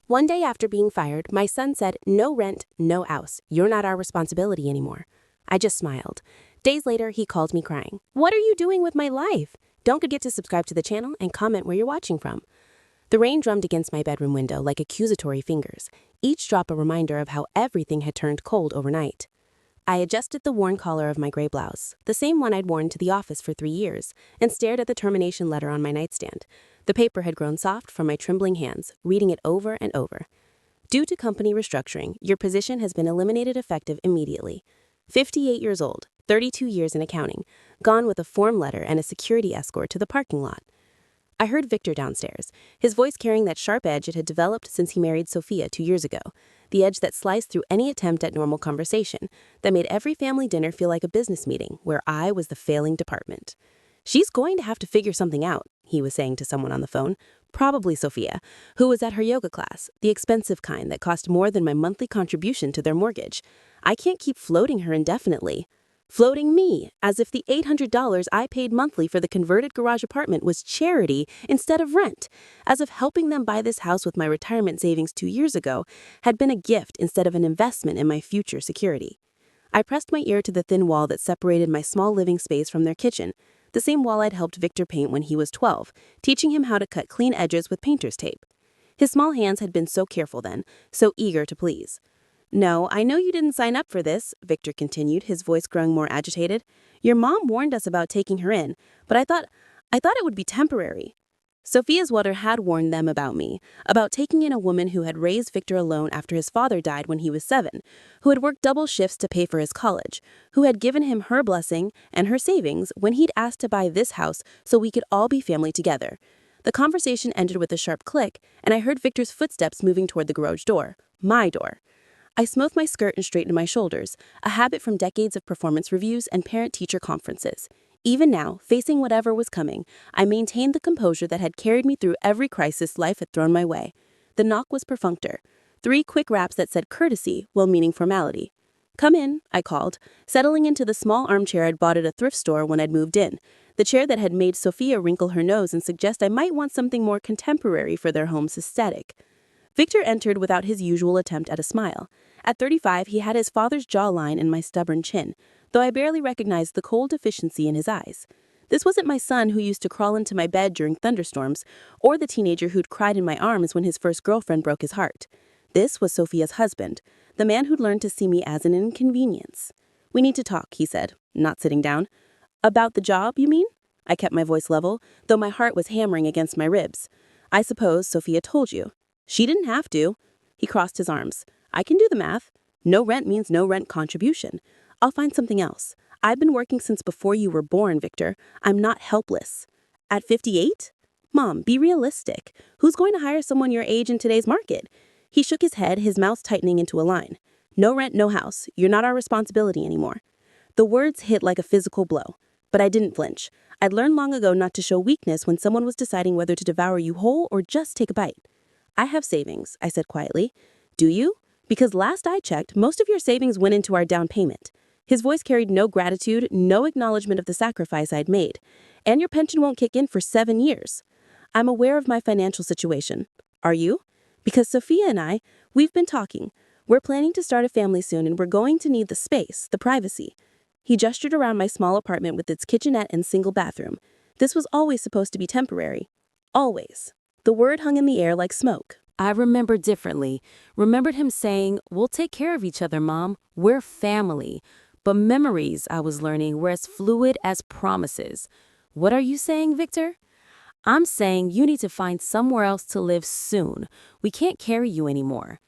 One day after being fired, my son said, "No rent, no house. You're not our responsibility anymore." I just smiled. Days later, he called me crying. "What are you doing with my life?" Don't forget to subscribe to the channel and comment where you're watching from. The rain drummed against my bedroom window like accusatory fingers, each drop a reminder of how everything had turned cold overnight. I adjusted the worn collar of my gray blouse, the same one I'd worn to the office for 3 years, and stared at the termination letter on my nightstand. The paper had grown soft from my trembling hands, reading it over and over. Due to company restructuring, your position has been eliminated effective immediately. 58 years old, 32 years in accounting, gone with a form letter and a security escort to the parking lot. I heard Victor downstairs, his voice carrying that sharp edge it had developed since he married Sophia 2 years ago, the edge that sliced through any attempt at normal conversation, that made every family dinner feel like a business meeting where I was the failing department. "She's going to have to figure something out," he was saying to someone on the phone, probably Sophia, who was at her yoga class, the expensive kind that cost more than my monthly contribution to their mortgage. "I can't keep floating her indefinitely." Floating me, as if the $800 I paid monthly for the converted garage apartment was charity instead of rent, as if helping them buy this house with my retirement savings 2 years ago had been a gift instead of an investment in my future security. I pressed my ear to the thin wall that separated my small living space from their kitchen, the same wall I'd helped Victor paint when he was 12, teaching him how to cut clean edges with painter's tape. His small hands had been so careful then, so eager to please. "No, I know you didn't sign up for this," Victor continued, his voice growing more agitated. "Your mom warned us about taking her in, but I thought it would be temporary." Sophia's mother had warned them about me, about taking in a woman who had raised Victor alone after his father died when he was 7, who had worked double shifts to pay for his college, who had given him her blessing and her savings when he'd asked to buy this house so we could all be family together. The conversation ended with a sharp click, and I heard Victor's footsteps moving toward the garage door, my door. I smoothed my skirt and straightened my shoulders, a habit from decades of performance reviews and parent-teacher conferences. Even now, facing whatever was coming, I maintained the composure that had carried me through every crisis life had thrown my way. The knock was perfunctor. 3 quick raps that said courtesy while meaning formality. "Come in," I called, settling into the small armchair I'd bought at a thrift store when I'd moved in, the chair that had made Sophia wrinkle her nose and suggest I might want something more contemporary for their home's aesthetic. Victor entered without his usual attempt at a smile. At 35, he had his father's jawline and my stubborn chin, though I barely recognized the cold deficiency in his eyes. This wasn't my son who used to crawl into my bed during thunderstorms, or the teenager who'd cried in my arms when his first girlfriend broke his heart. This was Sophia's husband, the man who'd learned to see me as an inconvenience. "We need to talk," he said, not sitting down. "About the job, you mean?" I kept my voice level, though my heart was hammering against my ribs. "I suppose Sophia told you." "She didn't have to." He crossed his arms. "I can do the math. No rent means no rent contribution. I'll find something else. I've been working since before you were born, Victor. I'm not helpless." "At 58? Mom, be realistic. Who's going to hire someone your age in today's market?" He shook his head, his mouth tightening into a line. "No rent, no house. You're not our responsibility anymore." The words hit like a physical blow, but I didn't flinch. I'd learned long ago not to show weakness when someone was deciding whether to devour you whole or just take a bite. "I have savings," I said quietly. "Do you? Because last I checked, most of your savings went into our down payment." His voice carried no gratitude, no acknowledgement of the sacrifice I'd made. "And your pension won't kick in for 7 years." "I'm aware of my financial situation." "Are you?" "Because Sophia and we've been talking. We're planning to start a family soon and we're going to need the space, the privacy." He gestured around my small apartment with its kitchenette and single bathroom. This was always supposed to be temporary. Always. The word hung in the air like smoke. I remembered differently. Remembered him saying, "We'll take care of each other, Mom. We're family." But memories, I was learning, were as fluid as promises. "What are you saying, Victor?" "I'm saying you need to find somewhere else to live soon. We can't carry you anymore."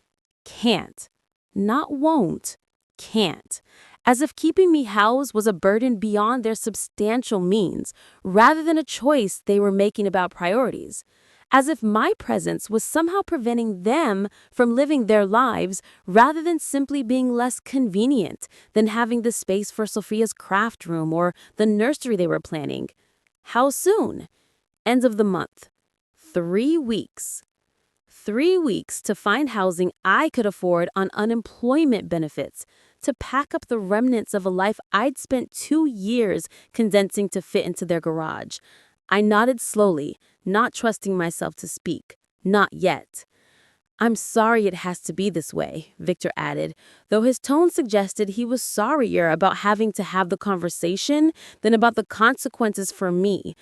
Can't. Not won't. Can't. As if keeping me housed was a burden beyond their substantial means, rather than a choice they were making about priorities. As if my presence was somehow preventing them from living their lives rather than simply being less convenient than having the space for Sophia's craft room or the nursery they were planning. How soon? End of the month. 3 weeks. 3 weeks to find housing I could afford on unemployment benefits, to pack up the remnants of a life I'd spent 2 years condensing to fit into their garage. I nodded slowly, not trusting myself to speak. Not yet. I'm sorry it has to be this way, Victor added, though his tone suggested he was sorrier about having to have the conversation than about the consequences for me.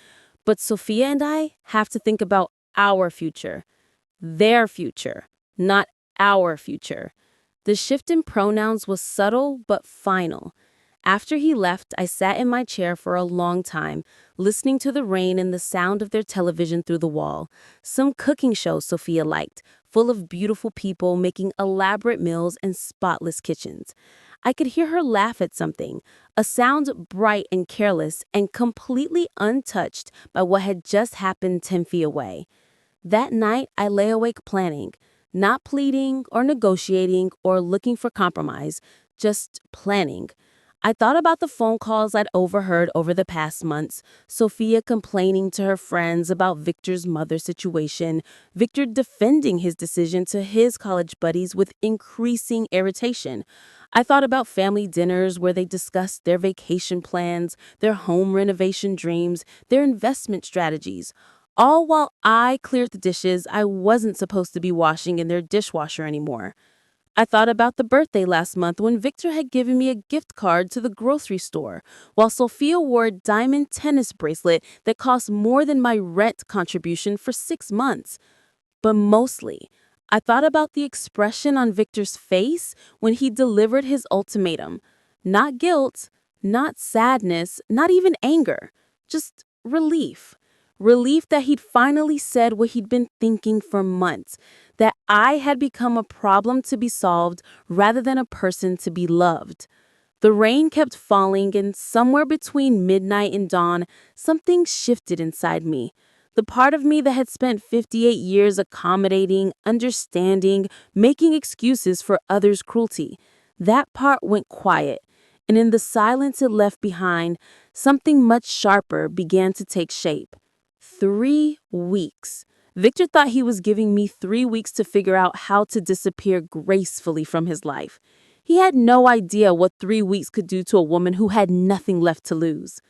But Sophia and I have to think about our future, their future, not our future. The shift in pronouns was subtle but final. After he left, I sat in my chair for a long time, listening to the rain and the sound of their television through the wall. Some cooking show Sophia liked, full of beautiful people making elaborate meals and spotless kitchens. I could hear her laugh at something, a sound bright and careless and completely untouched by what had just happened 10 feet away. That night, I lay awake planning, not pleading or negotiating or looking for compromise, just planning. I thought about the phone calls I'd overheard over the past months, Sophia complaining to her friends about Victor's mother situation, Victor defending his decision to his college buddies with increasing irritation. I thought about family dinners where they discussed their vacation plans, their home renovation dreams, their investment strategies, all while I cleared the dishes I wasn't supposed to be washing in their dishwasher anymore. I thought about the birthday last month when Victor had given me a gift card to the grocery store, while Sophia wore a diamond tennis bracelet that cost more than my rent contribution for 6 months. But mostly, I thought about the expression on Victor's face when he delivered his ultimatum. Not guilt, not sadness, not even anger, just relief. Relief that he'd finally said what he'd been thinking for months, that I had become a problem to be solved rather than a person to be loved. The rain kept falling, and somewhere between midnight and dawn, something shifted inside me. The part of me that had spent 58 years accommodating, understanding, making excuses for others' cruelty, that part went quiet. And in the silence it left behind, something much sharper began to take shape. 3 weeks. Victor thought he was giving me 3 weeks to figure out how to disappear gracefully from his life. He had no idea what 3 weeks could do to a woman who had nothing left to lose.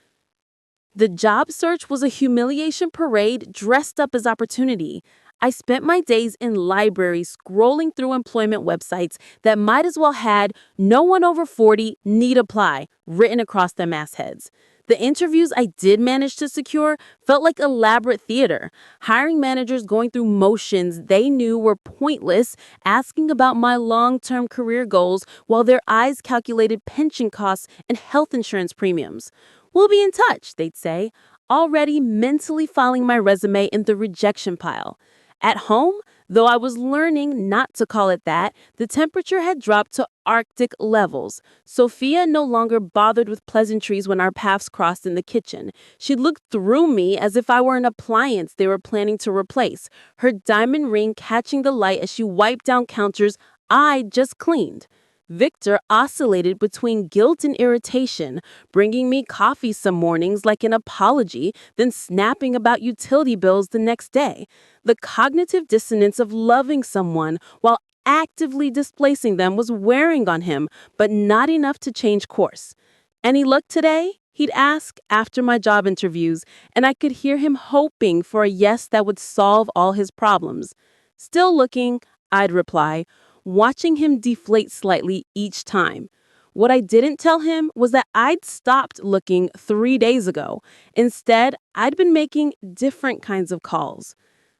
The job search was a humiliation parade dressed up as opportunity. I spent my days in libraries scrolling through employment websites that might as well had "no one over 40 need apply" written across their mastheads. The interviews I did manage to secure felt like elaborate theater, hiring managers going through motions they knew were pointless, asking about my long-term career goals while their eyes calculated pension costs and health insurance premiums. "We'll be in touch," they'd say, already mentally filing my resume in the rejection pile. At home, though I was learning not to call it that, the temperature had dropped to Arctic levels. Sophia no longer bothered with pleasantries when our paths crossed in the kitchen. She looked through me as if I were an appliance they were planning to replace, her diamond ring catching the light as she wiped down counters I'd just cleaned. Victor oscillated between guilt and irritation, bringing me coffee some mornings like an apology, then snapping about utility bills the next day. The cognitive dissonance of loving someone while actively displacing them was wearing on him, but not enough to change course. "Any luck today?" he'd ask after my job interviews, and I could hear him hoping for a yes that would solve all his problems. "Still looking," I'd reply, watching him deflate slightly each time. What I didn't tell him was that I'd stopped looking 3 days ago. Instead, I'd been making different kinds of calls.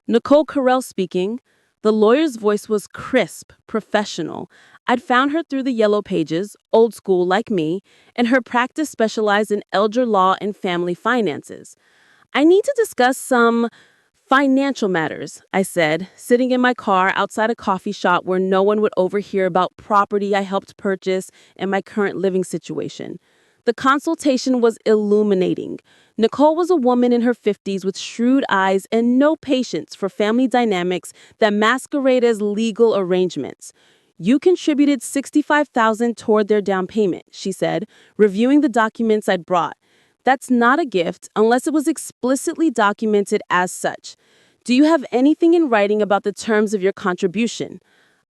"Nicole Carell speaking." The lawyer's voice was crisp, professional. I'd found her through the yellow pages, old school like me, and her practice specialized in elder law and family finances. "I need to discuss some financial matters," I said, sitting in my car outside a coffee shop where no one would overhear about property I helped purchase and my current living situation. The consultation was illuminating. Nicole was a woman in her 50s with shrewd eyes and no patience for family dynamics that masquerade as legal arrangements. "You contributed $65,000 toward their down payment," she said, reviewing the documents I'd brought. "That's not a gift unless it was explicitly documented as such. Do you have anything in writing about the terms of your contribution?"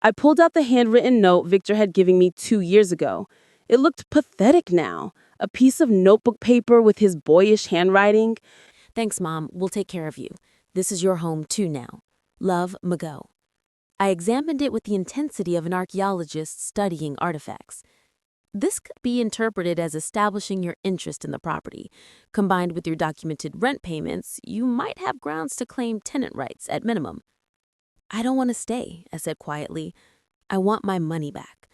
I pulled out the handwritten note Victor had given me 2 years ago. It looked pathetic now, a piece of notebook paper with his boyish handwriting. "Thanks, Mom. We'll take care of you. This is your home too now. Love, Mago." I examined it with the intensity of an archaeologist studying artifacts. This could be interpreted as establishing your interest in the property. Combined with your documented rent payments, you might have grounds to claim tenant rights at minimum. I don't want to stay, I said quietly. I want my money back.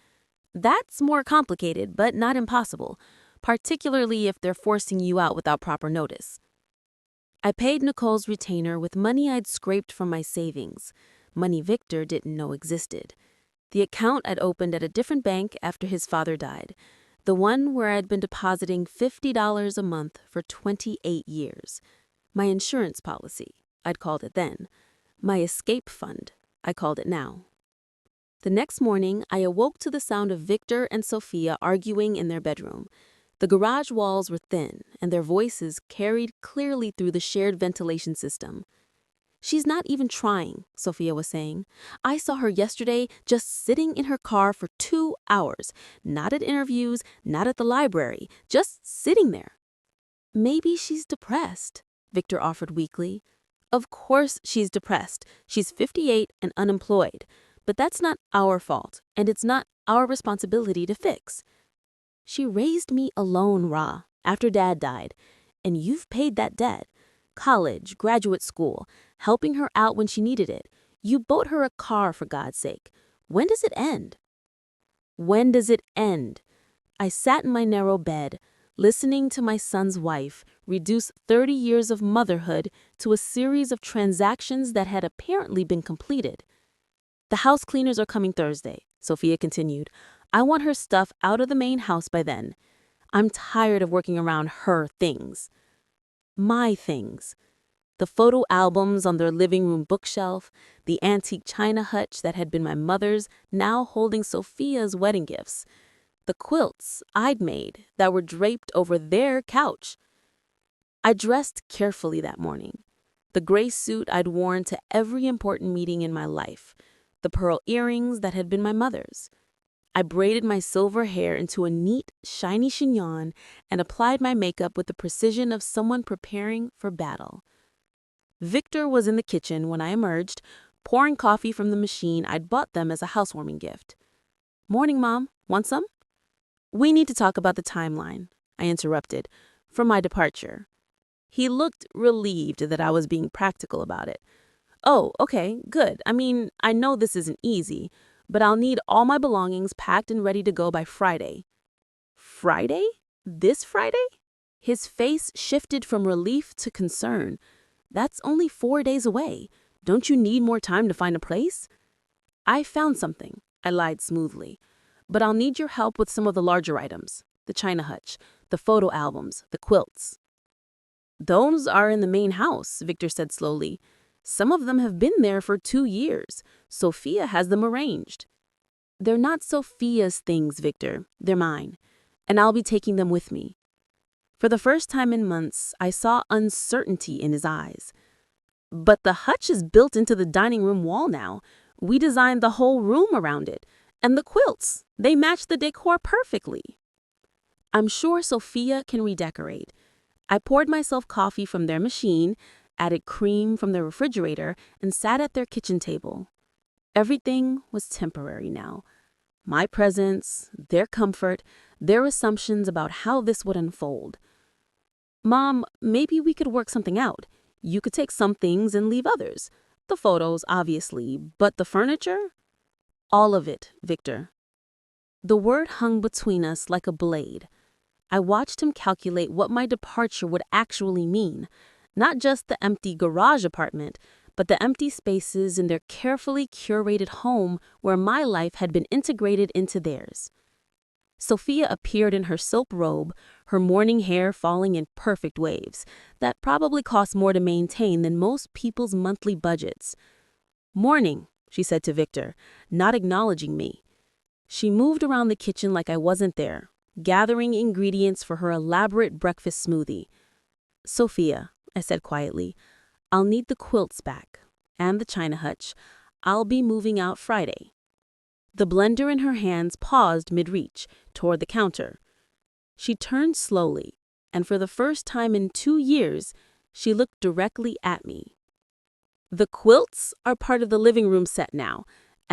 That's more complicated, but not impossible, particularly if they're forcing you out without proper notice. I paid Nicole's retainer with money I'd scraped from my savings, money Victor didn't know existed. The account I'd opened at a different bank after his father died, the one where I'd been depositing $50 a month for 28 years. My insurance policy, I'd called it then. My escape fund, I called it now. The next morning, I awoke to the sound of Victor and Sophia arguing in their bedroom. The garage walls were thin, and their voices carried clearly through the shared ventilation system. She's not even trying, Sophia was saying. I saw her yesterday just sitting in her car for 2 hours, not at interviews, not at the library, just sitting there. Maybe she's depressed, Victor offered weakly. Of course she's depressed. She's 58 and unemployed. But that's not our fault, and it's not our responsibility to fix. She raised me alone, Ra, after Dad died, and you've paid that debt. College, graduate school, helping her out when she needed it. You bought her a car, for God's sake. When does it end? When does it end? I sat in my narrow bed, listening to my son's wife reduce 30 years of motherhood to a series of transactions that had apparently been completed. The house cleaners are coming Thursday, Sophia continued. I want her stuff out of the main house by then. I'm tired of working around her things. My things. The photo albums on their living room bookshelf, the antique china hutch that had been my mother's, now holding Sophia's wedding gifts. The quilts I'd made that were draped over their couch. I dressed carefully that morning. The gray suit I'd worn to every important meeting in my life. The pearl earrings that had been my mother's. I braided my silver hair into a neat, shiny chignon and applied my makeup with the precision of someone preparing for battle. Victor was in the kitchen when I emerged, pouring coffee from the machine I'd bought them as a housewarming gift. Morning, Mom. Want some? We need to talk about the timeline, I interrupted, for my departure. He looked relieved that I was being practical about it. Oh, okay, good. I mean, I know this isn't easy, but I'll need all my belongings packed and ready to go by Friday. Friday? This Friday? His face shifted from relief to concern. That's only 4 days away. Don't you need more time to find a place? I found something, I lied smoothly. But I'll need your help with some of the larger items. The china hutch, the photo albums, the quilts. Those are in the main house, Victor said slowly. Some of them have been there for 2 years. Sophia has them arranged. They're not Sophia's things, Victor. They're mine. And I'll be taking them with me. For the first time in months, I saw uncertainty in his eyes. But the hutch is built into the dining room wall now. We designed the whole room around it. And the quilts, they match the decor perfectly. I'm sure Sophia can redecorate. I poured myself coffee from their machine, added cream from their refrigerator, and sat at their kitchen table. Everything was temporary now. My presence, their comfort, their assumptions about how this would unfold. Mom, maybe we could work something out. You could take some things and leave others. The photos, obviously, but the furniture? All of it, Victor. The word hung between us like a blade. I watched him calculate what my departure would actually mean. Not just the empty garage apartment, but the empty spaces in their carefully curated home where my life had been integrated into theirs. Sophia appeared in her silk robe, her morning hair falling in perfect waves that probably cost more to maintain than most people's monthly budgets. Morning, she said to Victor, not acknowledging me. She moved around the kitchen like I wasn't there, gathering ingredients for her elaborate breakfast smoothie. Sophia, I said quietly, I'll need the quilts back, and the china hutch. I'll be moving out Friday. The blender in her hands paused mid-reach, toward the counter. She turned slowly, and for the first time in 2 years, she looked directly at me. The quilts are part of the living room set now,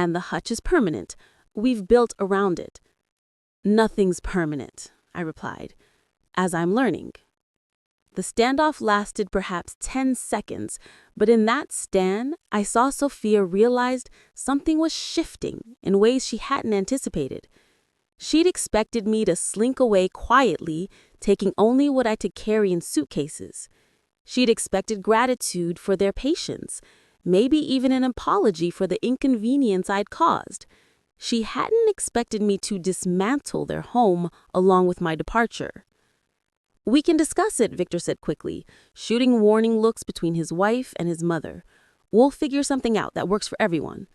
And the hutch is permanent. We've built around it. Nothing's permanent, I replied, as I'm learning. The standoff lasted perhaps 10 seconds, but in that stand, I saw Sophia realized something was shifting in ways she hadn't anticipated. She'd expected me to slink away quietly, taking only what I could carry in suitcases. She'd expected gratitude for their patience, maybe even an apology for the inconvenience I'd caused. She hadn't expected me to dismantle their home along with my departure. "We can discuss it," Victor said quickly, shooting warning looks between his wife and his mother. "We'll figure something out that works for everyone."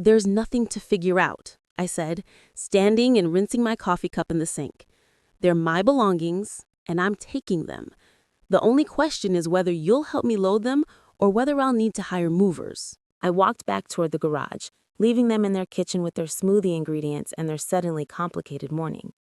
"There's nothing to figure out," I said, standing and rinsing my coffee cup in the sink. "They're my belongings, and I'm taking them. The only question is whether you'll help me load them or whether I'll need to hire movers." I walked back toward the garage, leaving them in their kitchen with their smoothie ingredients and their suddenly complicated morning.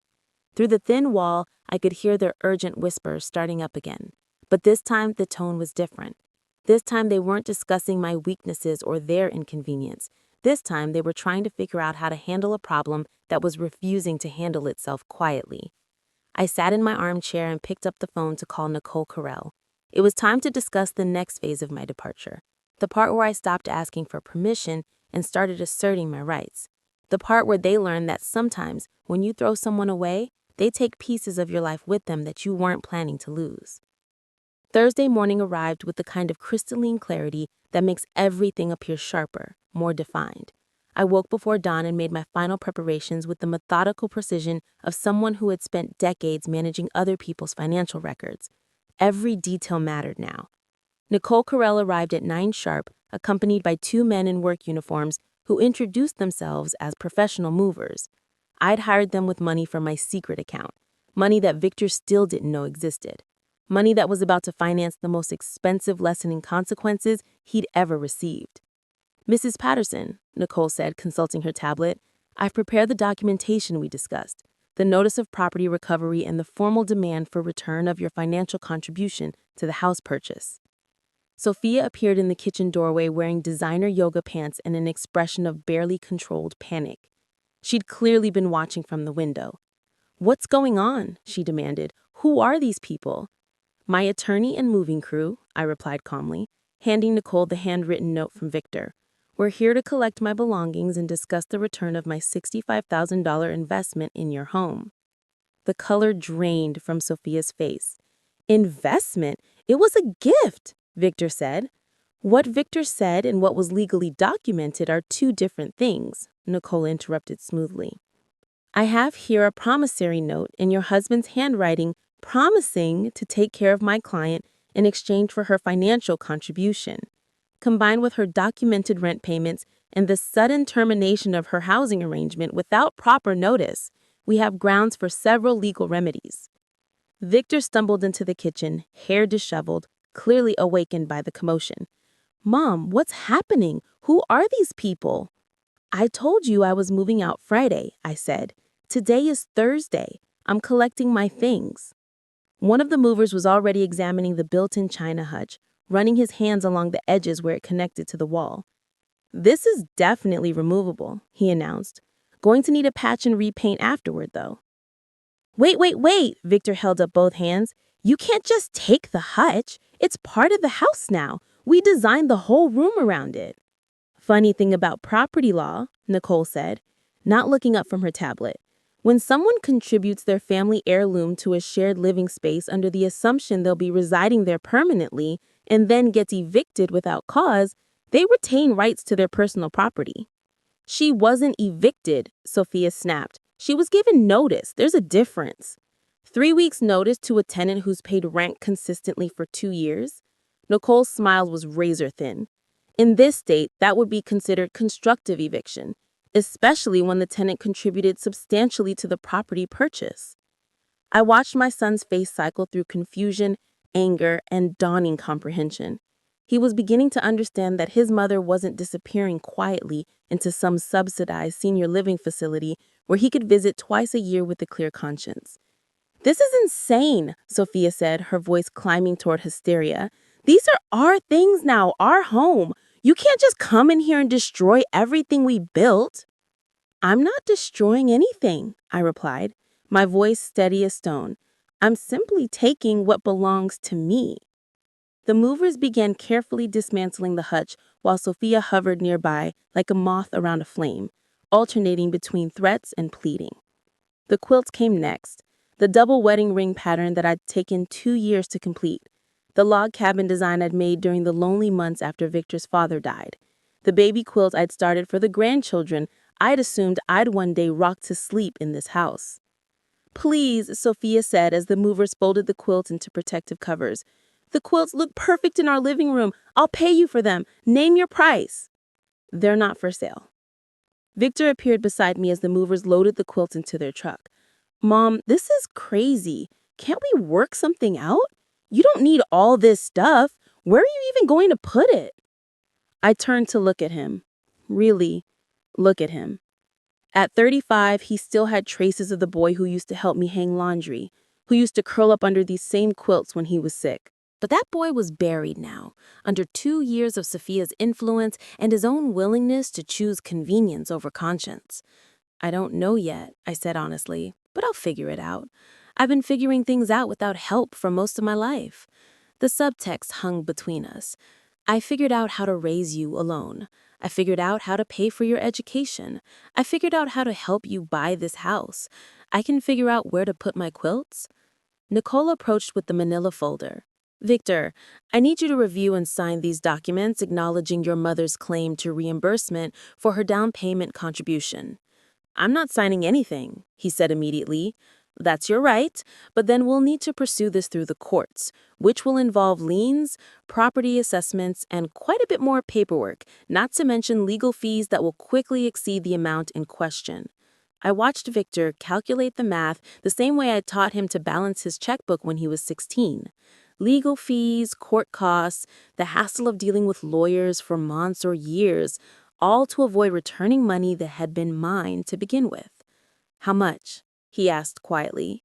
Through the thin wall, I could hear their urgent whispers starting up again. But this time, the tone was different. This time, they weren't discussing my weaknesses or their inconvenience. This time, they were trying to figure out how to handle a problem that was refusing to handle itself quietly. I sat in my armchair and picked up the phone to call Nicole Carell. It was time to discuss the next phase of my departure, the part where I stopped asking for permission and started asserting my rights, the part where they learned that sometimes, when you throw someone away, they take pieces of your life with them that you weren't planning to lose. Thursday morning arrived with the kind of crystalline clarity that makes everything appear sharper, more defined. I woke before dawn and made my final preparations with the methodical precision of someone who had spent decades managing other people's financial records. Every detail mattered now. Nicole Carell arrived at 9 sharp, accompanied by 2 men in work uniforms who introduced themselves as professional movers. I'd hired them with money from my secret account, money that Victor still didn't know existed, money that was about to finance the most expensive lesson in consequences he'd ever received. "Mrs. Patterson," Nicole said, consulting her tablet, "I've prepared the documentation we discussed, the notice of property recovery and the formal demand for return of your financial contribution to the house purchase." Sophia appeared in the kitchen doorway wearing designer yoga pants and an expression of barely controlled panic. She'd clearly been watching from the window. "What's going on?" she demanded. "Who are these people?" "My attorney and moving crew," I replied calmly, handing Nicole the handwritten note from Victor. "We're here to collect my belongings and discuss the return of my $65,000 investment in your home." The color drained from Sophia's face. "Investment? It was a gift," Victor said. "What Victor said and what was legally documented are 2 different things," Nicole interrupted smoothly. "I have here a promissory note in your husband's handwriting promising to take care of my client in exchange for her financial contribution. Combined with her documented rent payments and the sudden termination of her housing arrangement without proper notice, we have grounds for several legal remedies." Victor stumbled into the kitchen, hair disheveled, clearly awakened by the commotion. "Mom, what's happening? Who are these people?" "I told you I was moving out Friday," I said. "Today is Thursday. I'm collecting my things." One of the movers was already examining the built-in china hutch, running his hands along the edges where it connected to the wall. "This is definitely removable," he announced. "Going to need a patch and repaint afterward, though." Wait, Victor held up both hands. "You can't just take the hutch. It's part of the house now. We designed the whole room around it." "Funny thing about property law," Nicole said, not looking up from her tablet. "When someone contributes their family heirloom to a shared living space under the assumption they'll be residing there permanently and then gets evicted without cause, they retain rights to their personal property." "She wasn't evicted," Sophia snapped. "She was given notice. There's a difference." 3 weeks' notice to a tenant who's paid rent consistently for 2 years? Nicole's smile was razor thin. In this state, that would be considered constructive eviction, especially when the tenant contributed substantially to the property purchase. I watched my son's face cycle through confusion, anger, and dawning comprehension. He was beginning to understand that his mother wasn't disappearing quietly into some subsidized senior living facility where he could visit twice a year with a clear conscience. "This is insane," Sophia said, her voice climbing toward hysteria. "These are our things now, our home. You can't just come in here and destroy everything we built. I'm not destroying anything, I replied, my voice steady as stone. I'm simply taking what belongs to me. The movers began carefully dismantling the hutch while Sophia hovered nearby like a moth around a flame, alternating between threats and pleading. The quilts came next, the double wedding ring pattern that I'd taken 2 years to complete, the log cabin design I'd made during the lonely months after Victor's father died, the baby quilt I'd started for the grandchildren I'd assumed I'd one day rock to sleep in this house. Please, Sophia said as the movers folded the quilts into protective covers. The quilts look perfect in our living room. I'll pay you for them. Name your price. They're not for sale. Victor appeared beside me as the movers loaded the quilts into their truck. Mom, this is crazy. Can't we work something out? You don't need all this stuff. Where are you even going to put it? I turned to look at him. Really, look at him. At 35, he still had traces of the boy who used to help me hang laundry, who used to curl up under these same quilts when he was sick. But that boy was buried now, under 2 years of Sophia's influence and his own willingness to choose convenience over conscience. I don't know yet, I said honestly, but I'll figure it out. I've been figuring things out without help for most of my life. The subtext hung between us. I figured out how to raise you alone. I figured out how to pay for your education. I figured out how to help you buy this house. I can figure out where to put my quilts. Nicole approached with the manila folder. Victor, I need you to review and sign these documents acknowledging your mother's claim to reimbursement for her down payment contribution. I'm not signing anything, he said immediately. That's your right, but then we'll need to pursue this through the courts, which will involve liens, property assessments, and quite a bit more paperwork, not to mention legal fees that will quickly exceed the amount in question. I watched Victor calculate the math the same way I taught him to balance his checkbook when he was 16. Legal fees, court costs, the hassle of dealing with lawyers for months or years, all to avoid returning money that had been mine to begin with. How much? He asked quietly.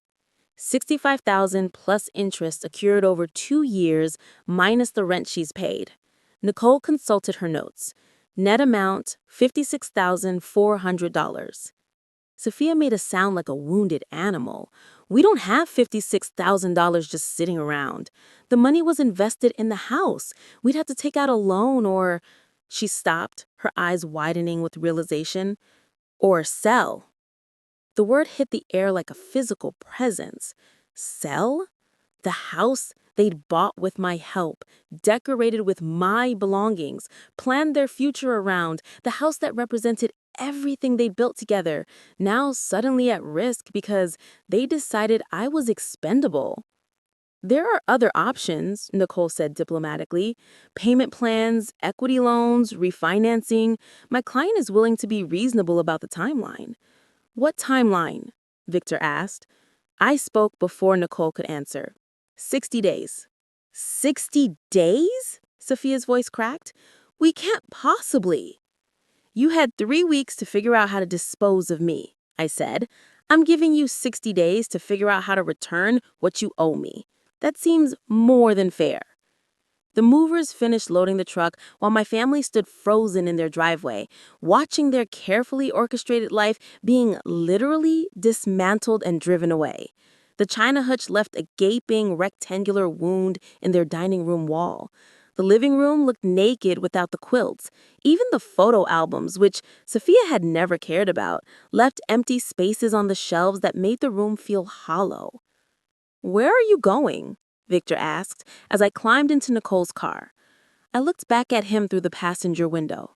$65,000 plus interest accrued over 2 years minus the rent she's paid. Nicole consulted her notes. Net amount, $56,400. Sophia made us sound like a wounded animal. We don't have $56,000 just sitting around. The money was invested in the house. We'd have to take out a loan or... She stopped, her eyes widening with realization. Or sell. The word hit the air like a physical presence. Sell? The house they'd bought with my help, decorated with my belongings, planned their future around, the house that represented everything they'd built together, now suddenly at risk because they decided I was expendable. There are other options, Nicole said diplomatically. Payment plans, equity loans, refinancing. My client is willing to be reasonable about the timeline. What timeline? Victor asked. I spoke before Nicole could answer. 60 days. 60 days? Sophia's voice cracked. We can't possibly. You had 3 weeks to figure out how to dispose of me, I said. I'm giving you 60 days to figure out how to return what you owe me. That seems more than fair. The movers finished loading the truck while my family stood frozen in their driveway, watching their carefully orchestrated life being literally dismantled and driven away. The china hutch left a gaping rectangular wound in their dining room wall. The living room looked naked without the quilts. Even the photo albums, which Sophia had never cared about, left empty spaces on the shelves that made the room feel hollow. Where are you going? Victor asked as I climbed into Nicole's car. I looked back at him through the passenger window.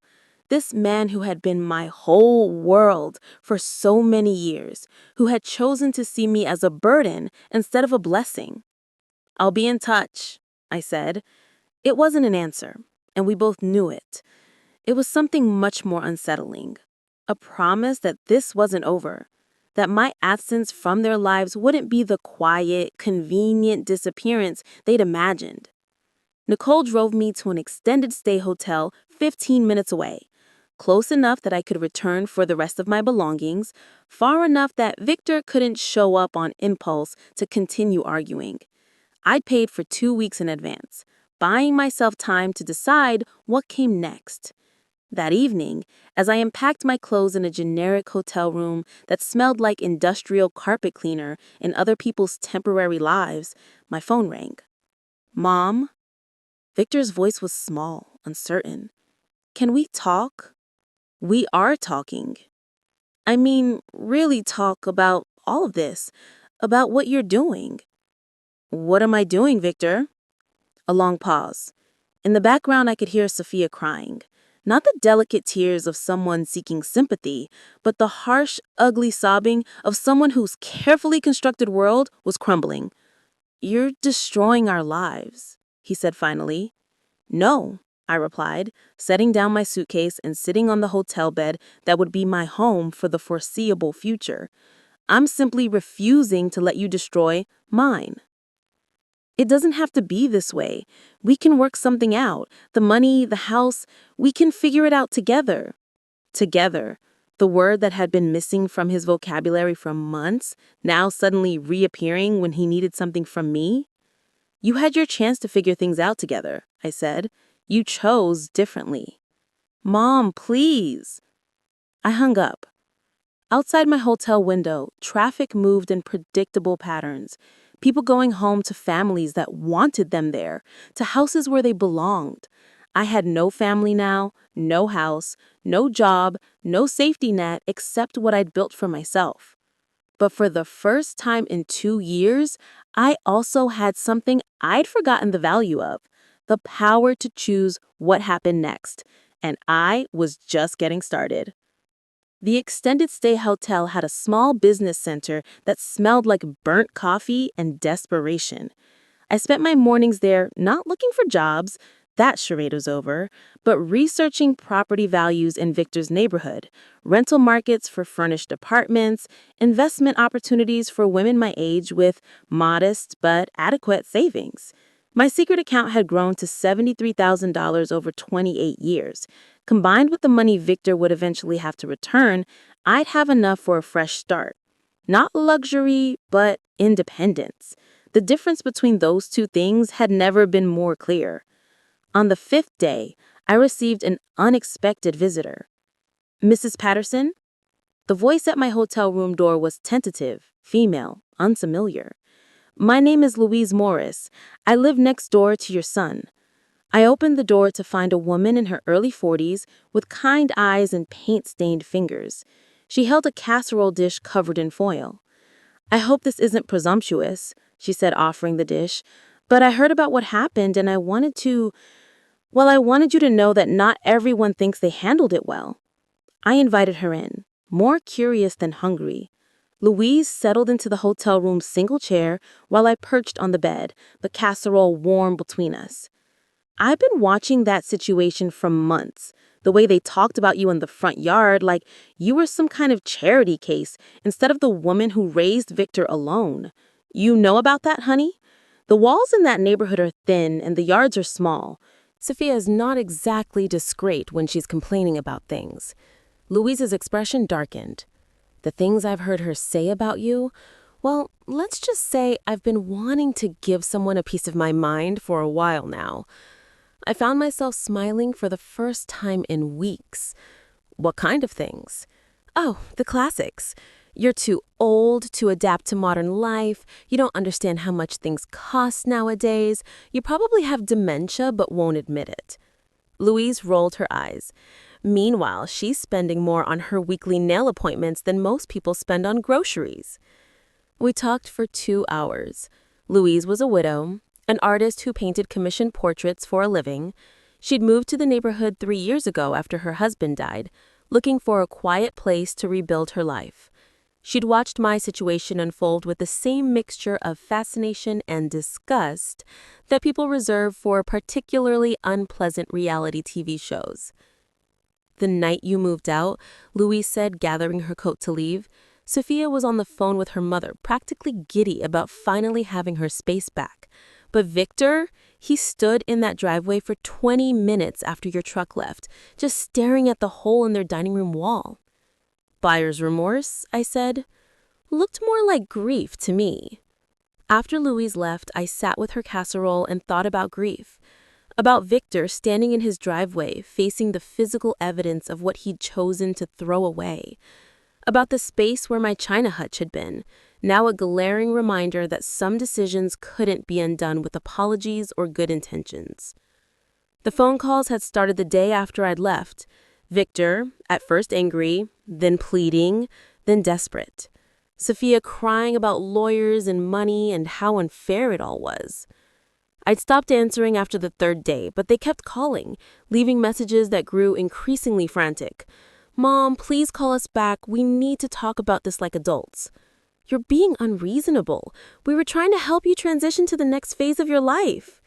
This man who had been my whole world for so many years, who had chosen to see me as a burden instead of a blessing. I'll be in touch, I said. It wasn't an answer, and we both knew it. It was something much more unsettling. A promise that this wasn't over. That my absence from their lives wouldn't be the quiet, convenient disappearance they'd imagined. Nicole drove me to an extended stay hotel 15 minutes away, close enough that I could return for the rest of my belongings, far enough that Victor couldn't show up on impulse to continue arguing. I'd paid for 2 weeks in advance, buying myself time to decide what came next. That evening, as I unpacked my clothes in a generic hotel room that smelled like industrial carpet cleaner in other people's temporary lives, my phone rang. "Mom?" Victor's voice was small, uncertain. "Can we talk?" "We are talking." "I mean, really talk about all of this, about what you're doing." "What am I doing, Victor?" A long pause. In the background, I could hear Sophia crying. Not the delicate tears of someone seeking sympathy, but the harsh, ugly sobbing of someone whose carefully constructed world was crumbling. "You're destroying our lives," he said finally. "No," I replied, setting down my suitcase and sitting on the hotel bed that would be my home for the foreseeable future. "I'm simply refusing to let you destroy mine." "It doesn't have to be this way. We can work something out. The money, the house, we can figure it out together." Together, the word that had been missing from his vocabulary for months, now suddenly reappearing when he needed something from me. "You had your chance to figure things out together," I said. "You chose differently." "Mom, please." I hung up. Outside my hotel window, traffic moved in predictable patterns. People going home to families that wanted them there, to houses where they belonged. I had no family now, no house, no job, no safety net except what I'd built for myself. But for the first time in 2 years, I also had something I'd forgotten the value of: the power to choose what happened next. And I was just getting started. The extended stay hotel had a small business center that smelled like burnt coffee and desperation. I spent my mornings there not looking for jobs, that charade was over, but researching property values in Victor's neighborhood, rental markets for furnished apartments, investment opportunities for women my age with modest but adequate savings. My secret account had grown to $73,000 over 28 years. Combined with the money Victor would eventually have to return, I'd have enough for a fresh start. Not luxury, but independence. The difference between those two things had never been more clear. On the 5th day, I received an unexpected visitor. "Mrs. Patterson?" The voice at my hotel room door was tentative, female, unfamiliar. "My name is Louise Morris. I live next door to your son." I opened the door to find a woman in her early 40s with kind eyes and paint-stained fingers. She held a casserole dish covered in foil. "I hope this isn't presumptuous," she said, offering the dish, "but I heard about what happened and I wanted you to know that not everyone thinks they handled it well." I invited her in, more curious than hungry. Louise settled into the hotel room's single chair while I perched on the bed, the casserole warm between us. "I've been watching that situation for months. The way they talked about you in the front yard, like you were some kind of charity case instead of the woman who raised Victor alone. You know about that, honey? The walls in that neighborhood are thin and the yards are small." Sophia is not exactly discreet when she's complaining about things. Louise's expression darkened. "The things I've heard her say about you, well, let's just say I've been wanting to give someone a piece of my mind for a while now." I found myself smiling for the first time in weeks. "What kind of things?" "Oh, the classics. You're too old to adapt to modern life. You don't understand how much things cost nowadays. You probably have dementia but won't admit it." Louise rolled her eyes. Meanwhile, she's spending more on her weekly nail appointments than most people spend on groceries. We talked for 2 hours. Louise was a widow, an artist who painted commissioned portraits for a living. She'd moved to the neighborhood 3 years ago after her husband died, looking for a quiet place to rebuild her life. She'd watched my situation unfold with the same mixture of fascination and disgust that people reserve for particularly unpleasant reality TV shows. "The night you moved out," Louise said, gathering her coat to leave, "Sophia was on the phone with her mother, practically giddy about finally having her space back. But Victor, he stood in that driveway for 20 minutes after your truck left, just staring at the hole in their dining room wall." "Buyer's remorse?" I said. "Looked more like grief to me." After Louise left, I sat with her casserole and thought about grief. About Victor standing in his driveway, facing the physical evidence of what he'd chosen to throw away. About the space where my China hutch had been, now a glaring reminder that some decisions couldn't be undone with apologies or good intentions. The phone calls had started the day after I'd left. Victor, at first angry, then pleading, then desperate. Sophia crying about lawyers and money and how unfair it all was. I'd stopped answering after the third day, but they kept calling, leaving messages that grew increasingly frantic. "Mom, please call us back. We need to talk about this like adults." "You're being unreasonable. We were trying to help you transition to the next phase of your life."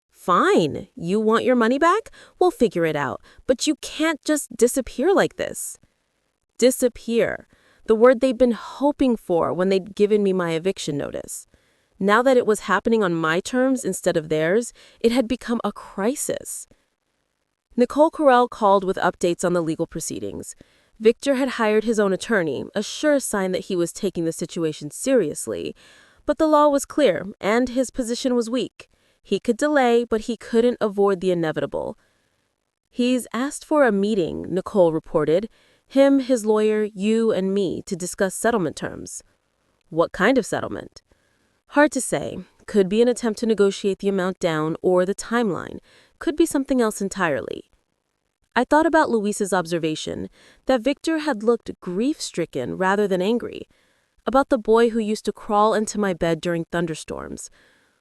"Fine. You want your money back? We'll figure it out. But you can't just disappear like this." Disappear. The word they'd been hoping for when they'd given me my eviction notice. Now that it was happening on my terms instead of theirs, it had become a crisis. Nicole Correll called with updates on the legal proceedings. Victor had hired his own attorney, a sure sign that he was taking the situation seriously. But the law was clear, and his position was weak. He could delay, but he couldn't avoid the inevitable. "He's asked for a meeting," Nicole reported. "Him, his lawyer, you, and me, to discuss settlement terms." "What kind of settlement?" "Hard to say. Could be an attempt to negotiate the amount down or the timeline. Could be something else entirely." I thought about Luis's observation, that Victor had looked grief-stricken rather than angry. About the boy who used to crawl into my bed during thunderstorms.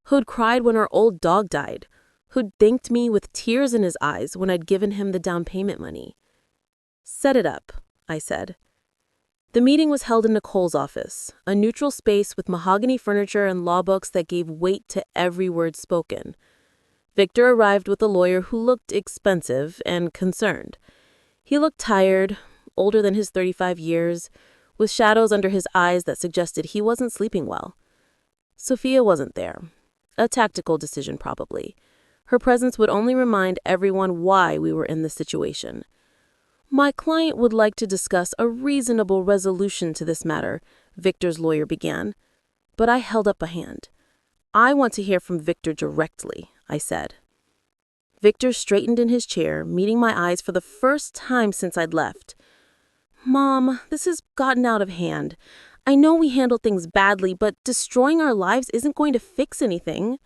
Who'd cried when our old dog died. Who'd thanked me with tears in his eyes when I'd given him the down payment money. "Set it up," I said. The meeting was held in Nicole's office, a neutral space with mahogany furniture and law books that gave weight to every word spoken. Victor arrived with a lawyer who looked expensive and concerned. He looked tired, older than his 35 years, with shadows under his eyes that suggested he wasn't sleeping well. Sophia wasn't there. A tactical decision, probably. Her presence would only remind everyone why we were in this situation. "My client would like to discuss a reasonable resolution to this matter," Victor's lawyer began. But I held up a hand. "I want to hear from Victor directly," I said. Victor straightened in his chair, meeting my eyes for the first time since I'd left. "Mom, this has gotten out of hand. I know we handle things badly, but destroying our lives isn't going to fix anything."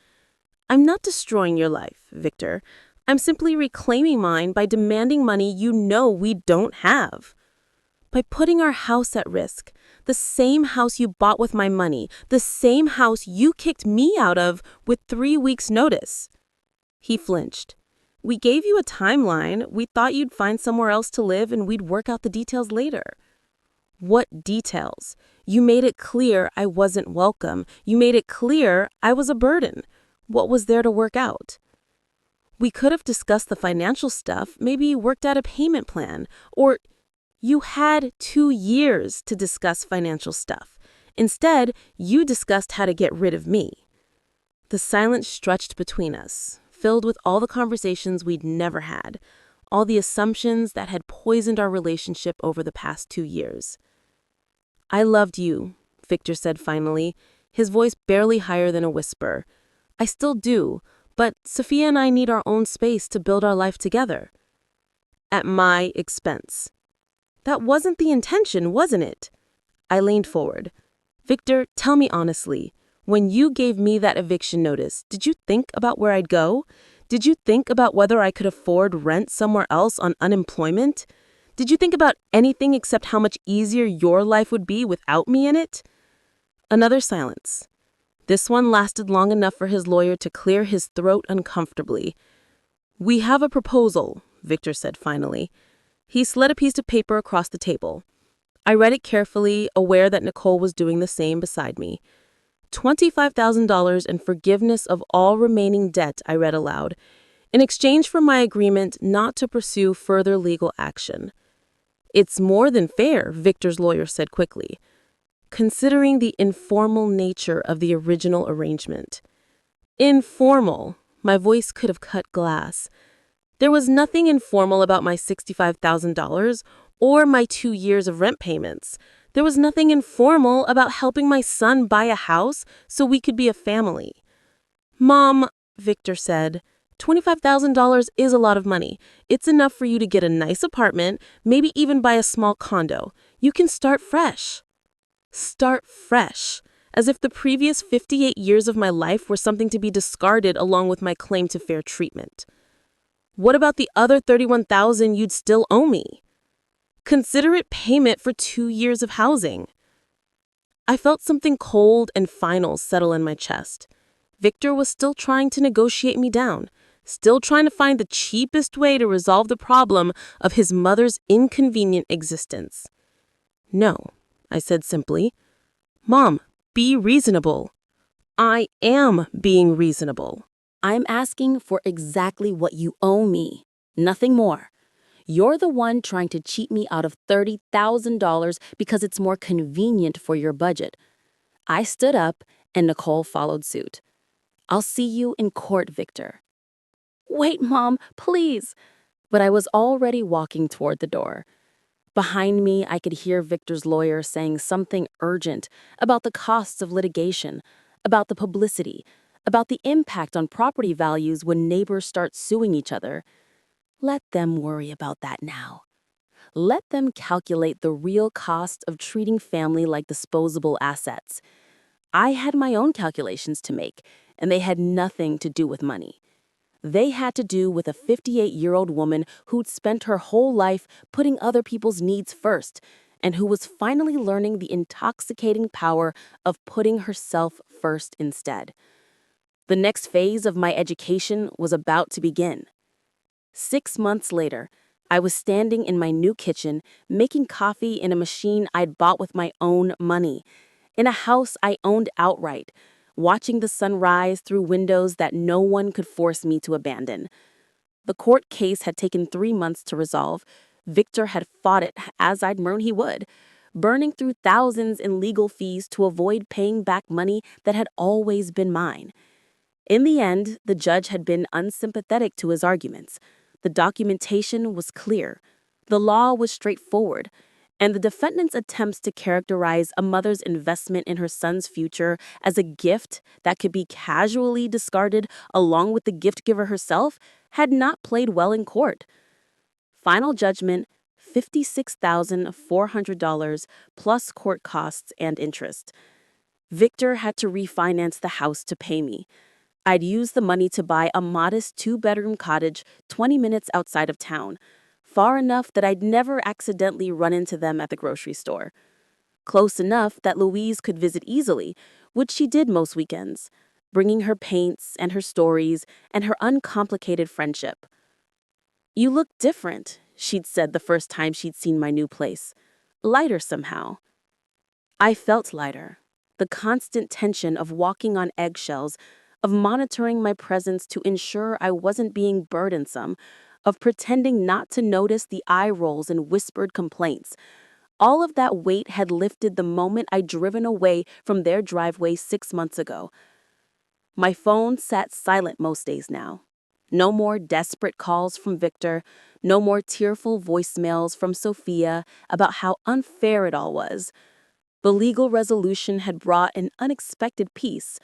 "I'm not destroying your life, Victor. I'm simply reclaiming mine by demanding money you know we don't have. By putting our house at risk, the same house you bought with my money, the same house you kicked me out of with 3 weeks' notice." He flinched. "We gave you a timeline. We thought you'd find somewhere else to live and we'd work out the details later." "What details? You made it clear I wasn't welcome. You made it clear I was a burden. What was there to work out?" "We could have discussed the financial stuff, maybe worked out a payment plan, or—" "You had 2 years to discuss financial stuff. Instead, you discussed how to get rid of me." The silence stretched between us, filled with all the conversations we'd never had, all the assumptions that had poisoned our relationship over the past 2 years. "I loved you," Victor said finally, his voice barely higher than a whisper. "I still do. But Sophia and I need our own space to build our life together." "At my expense." "That wasn't the intention, wasn't it?" I leaned forward. "Victor, tell me honestly, when you gave me that eviction notice, did you think about where I'd go? Did you think about whether I could afford rent somewhere else on unemployment? Did you think about anything except how much easier your life would be without me in it?" Another silence. This one lasted long enough for his lawyer to clear his throat uncomfortably. "We have a proposal," Victor said finally. He slid a piece of paper across the table. I read it carefully, aware that Nicole was doing the same beside me. $25,000 in forgiveness of all remaining debt, I read aloud, in exchange for my agreement not to pursue further legal action. "It's more than fair," Victor's lawyer said quickly, "considering the informal nature of the original arrangement." Informal. My voice could have cut glass. There was nothing informal about my $65,000 or my 2 years of rent payments. There was nothing informal about helping my son buy a house so we could be a family. "Mom," Victor said, $25,000 is a lot of money. It's enough for you to get a nice apartment, maybe even buy a small condo. You can start fresh. Start fresh. As if the previous 58 years of my life were something to be discarded along with my claim to fair treatment. What about the other $31,000 you'd still owe me? Consider it payment for 2 years of housing. I felt something cold and final settle in my chest. Victor was still trying to negotiate me down, still trying to find the cheapest way to resolve the problem of his mother's inconvenient existence. No, I said simply. Mom, be reasonable. I am being reasonable. I'm asking for exactly what you owe me, nothing more. You're the one trying to cheat me out of $30,000 because it's more convenient for your budget. I stood up, and Nicole followed suit. I'll see you in court, Victor. Wait, Mom, please. But I was already walking toward the door. Behind me, I could hear Victor's lawyer saying something urgent about the costs of litigation, about the publicity, about the impact on property values when neighbors start suing each other. Let them worry about that now. Let them calculate the real cost of treating family like disposable assets. I had my own calculations to make, and they had nothing to do with money. They had to do with a 58-year-old woman who'd spent her whole life putting other people's needs first, and who was finally learning the intoxicating power of putting herself first instead. The next phase of my education was about to begin. 6 months later, I was standing in my new kitchen, making coffee in a machine I'd bought with my own money, in a house I owned outright, watching the sun rise through windows that no one could force me to abandon. The court case had taken 3 months to resolve. Victor had fought it as I'd known he would, burning through thousands in legal fees to avoid paying back money that had always been mine. In the end, the judge had been unsympathetic to his arguments. The documentation was clear. The law was straightforward. And the defendant's attempts to characterize a mother's investment in her son's future as a gift that could be casually discarded along with the gift giver herself had not played well in court. Final judgment, $56,400 plus court costs and interest. Victor had to refinance the house to pay me. I'd used the money to buy a modest 2-bedroom cottage 20 minutes outside of town, far enough that I'd never accidentally run into them at the grocery store. Close enough that Louise could visit easily, which she did most weekends, bringing her paints and her stories and her uncomplicated friendship. "You look different," she'd said the first time she'd seen my new place. "Lighter somehow." I felt lighter. The constant tension of walking on eggshells, of monitoring my presence to ensure I wasn't being burdensome, of pretending not to notice the eye rolls and whispered complaints. All of that weight had lifted the moment I'd driven away from their driveway 6 months ago. My phone sat silent most days now. No more desperate calls from Victor, no more tearful voicemails from Sophia about how unfair it all was. The legal resolution had brought an unexpected peace.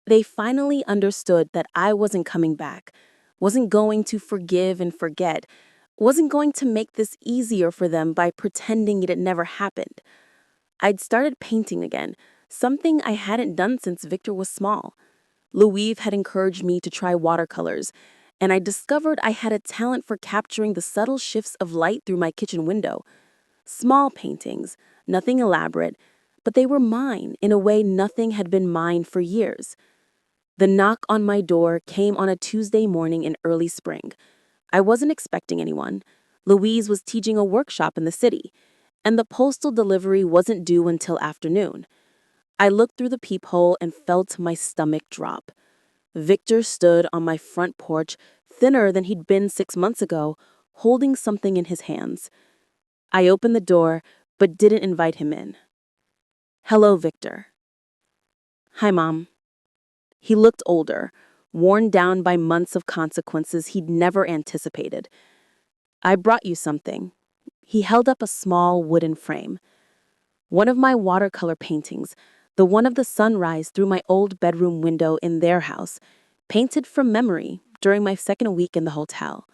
They finally understood that I wasn't coming back, wasn't going to forgive and forget, wasn't going to make this easier for them by pretending it had never happened. I'd started painting again, something I hadn't done since Victor was small. Louise had encouraged me to try watercolors, and I discovered I had a talent for capturing the subtle shifts of light through my kitchen window. Small paintings, nothing elaborate, but they were mine in a way nothing had been mine for years. The knock on my door came on a Tuesday morning in early spring. I wasn't expecting anyone. Louise was teaching a workshop in the city, and the postal delivery wasn't due until afternoon. I looked through the peephole and felt my stomach drop. Victor stood on my front porch, thinner than he'd been 6 months ago, holding something in his hands. I opened the door, but didn't invite him in. "Hello, Victor." "Hi, Mom." He looked older, worn down by months of consequences he'd never anticipated. "I brought you something." He held up a small wooden frame. One of my watercolor paintings, the one of the sunrise through my old bedroom window in their house, painted from memory, during my second week in the hotel.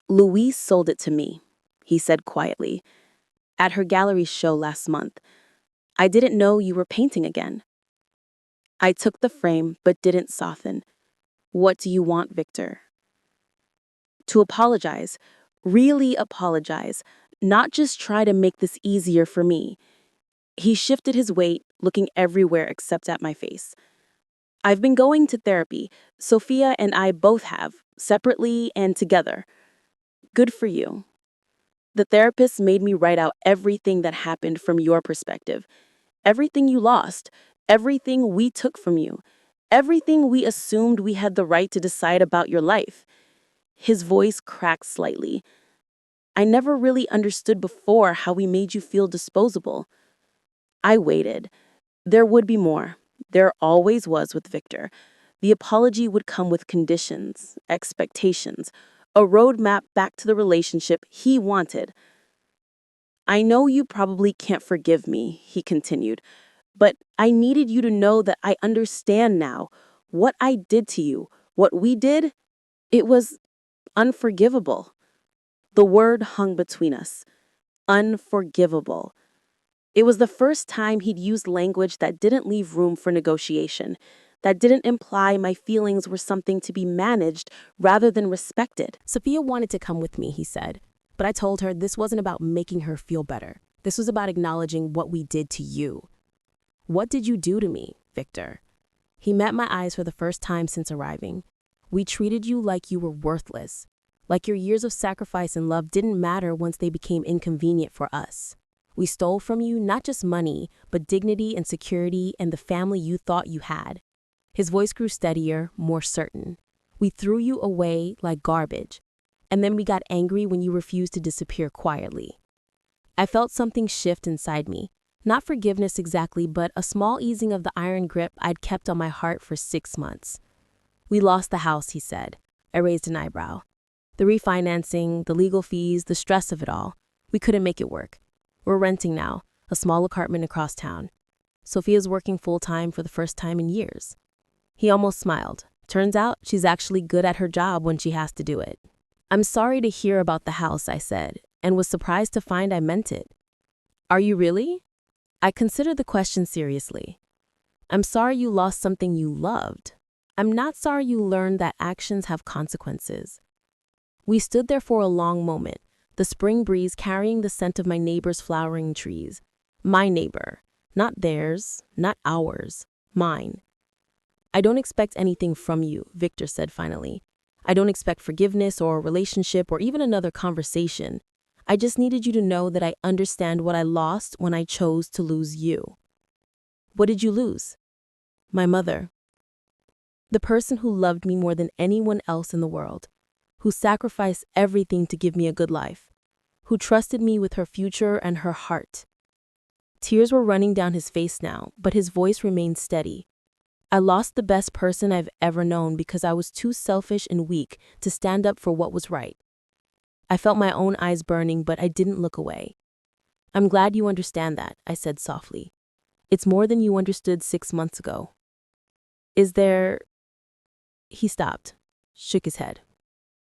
Louise sold it to me, he said quietly, at her gallery show last month. I didn't know you were painting again. I took the frame but didn't soften. What do you want, Victor? To apologize, really apologize, not just try to make this easier for me. He shifted his weight, looking everywhere except at my face. I've been going to therapy. Sophia and I both have, separately and together. Good for you. The therapist made me write out everything that happened from your perspective. Everything you lost, everything we took from you, everything we assumed we had the right to decide about your life. His voice cracked slightly. I never really understood before how we made you feel disposable. I waited. There would be more. There always was with Victor. The apology would come with conditions, expectations, a roadmap back to the relationship he wanted. I know you probably can't forgive me, he continued, but I needed you to know that I understand now. What I did to you, what we did, it was unforgivable. The word hung between us. Unforgivable. It was the first time he'd used language that didn't leave room for negotiation, that didn't imply my feelings were something to be managed rather than respected. Sophia wanted to come with me, he said, but I told her this wasn't about making her feel better. This was about acknowledging what we did to you. What did you do to me, Victor? He met my eyes for the first time since arriving. We treated you like you were worthless, like your years of sacrifice and love didn't matter once they became inconvenient for us. We stole from you not just money, but dignity and security and the family you thought you had. His voice grew steadier, more certain. We threw you away like garbage, and then we got angry when you refused to disappear quietly. I felt something shift inside me, not forgiveness exactly, but a small easing of the iron grip I'd kept on my heart for 6 months. We lost the house, he said. I raised an eyebrow. The refinancing, the legal fees, the stress of it all. We couldn't make it work. We're renting now, a small apartment across town. Sophia's working full-time for the first time in years. He almost smiled. Turns out she's actually good at her job when she has to do it. I'm sorry to hear about the house, I said, and was surprised to find I meant it. Are you really? I considered the question seriously. I'm sorry you lost something you loved. I'm not sorry you learned that actions have consequences. We stood there for a long moment, the spring breeze carrying the scent of my neighbor's flowering trees. My neighbor, not theirs, not ours, mine. I don't expect anything from you, Victor said finally. I don't expect forgiveness or a relationship or even another conversation. I just needed you to know that I understand what I lost when I chose to lose you. What did you lose? My mother. The person who loved me more than anyone else in the world, who sacrificed everything to give me a good life, who trusted me with her future and her heart. Tears were running down his face now, but his voice remained steady. I lost the best person I've ever known because I was too selfish and weak to stand up for what was right. I felt my own eyes burning, but I didn't look away. I'm glad you understand that, I said softly. It's more than you understood 6 months ago. Is there... He stopped, shook his head.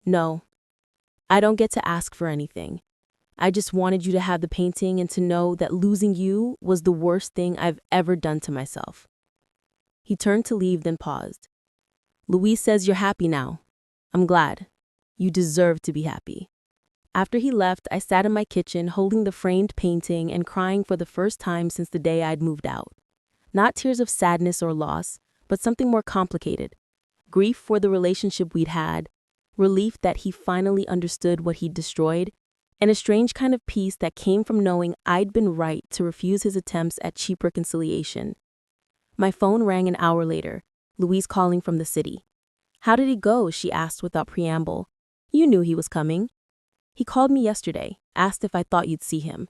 No, I don't get to ask for anything. I just wanted you to have the painting and to know that losing you was the worst thing I've ever done to myself. He turned to leave, then paused. Louise says you're happy now. I'm glad. You deserve to be happy. After he left, I sat in my kitchen holding the framed painting and crying for the first time since the day I'd moved out. Not tears of sadness or loss, but something more complicated. Grief for the relationship we'd had, relief that he finally understood what he'd destroyed, and a strange kind of peace that came from knowing I'd been right to refuse his attempts at cheap reconciliation. My phone rang an hour later, Louise calling from the city. How did he go? She asked without preamble. You knew he was coming. He called me yesterday, asked if I thought you'd see him.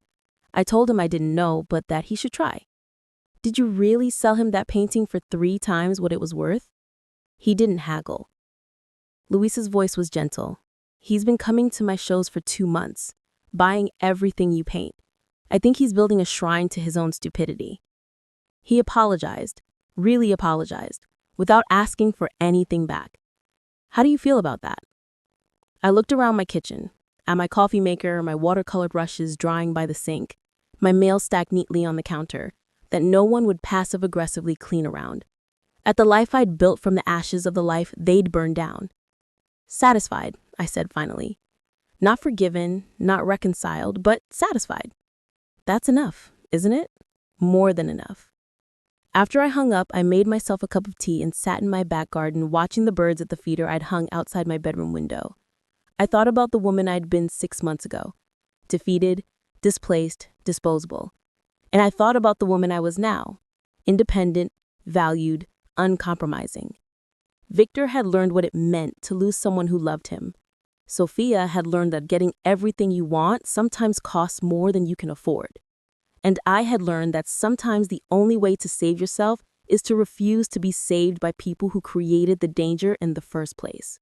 I told him I didn't know, but that he should try. Did you really sell him that painting for 3 times what it was worth? He didn't haggle. Luis's voice was gentle. He's been coming to my shows for 2 months, buying everything you paint. I think he's building a shrine to his own stupidity. He apologized, really apologized, without asking for anything back. How do you feel about that? I looked around my kitchen, at my coffee maker, my watercolor brushes drying by the sink, my mail stacked neatly on the counter, that no one would passive-aggressively clean around, at the life I'd built from the ashes of the life they'd burned down. Satisfied, I said finally. Not forgiven, not reconciled, but satisfied. That's enough, isn't it? More than enough. After I hung up, I made myself a cup of tea and sat in my back garden watching the birds at the feeder I'd hung outside my bedroom window. I thought about the woman I'd been 6 months ago. Defeated, displaced, disposable. And I thought about the woman I was now. Independent, valued, uncompromising. Victor had learned what it meant to lose someone who loved him. Sophia had learned that getting everything you want sometimes costs more than you can afford. And I had learned that sometimes the only way to save yourself is to refuse to be saved by people who created the danger in the first place.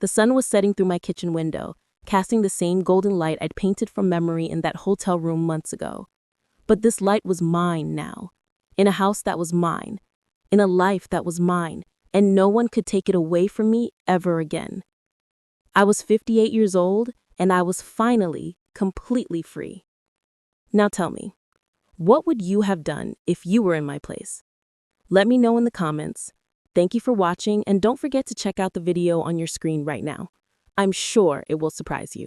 The sun was setting through my kitchen window, casting the same golden light I'd painted from memory in that hotel room months ago. But this light was mine now, in a house that was mine, in a life that was mine, and no one could take it away from me ever again. I was 58 years old, and I was finally completely free. Now tell me, what would you have done if you were in my place? Let me know in the comments. Thank you for watching, and don't forget to check out the video on your screen right now. I'm sure it will surprise you.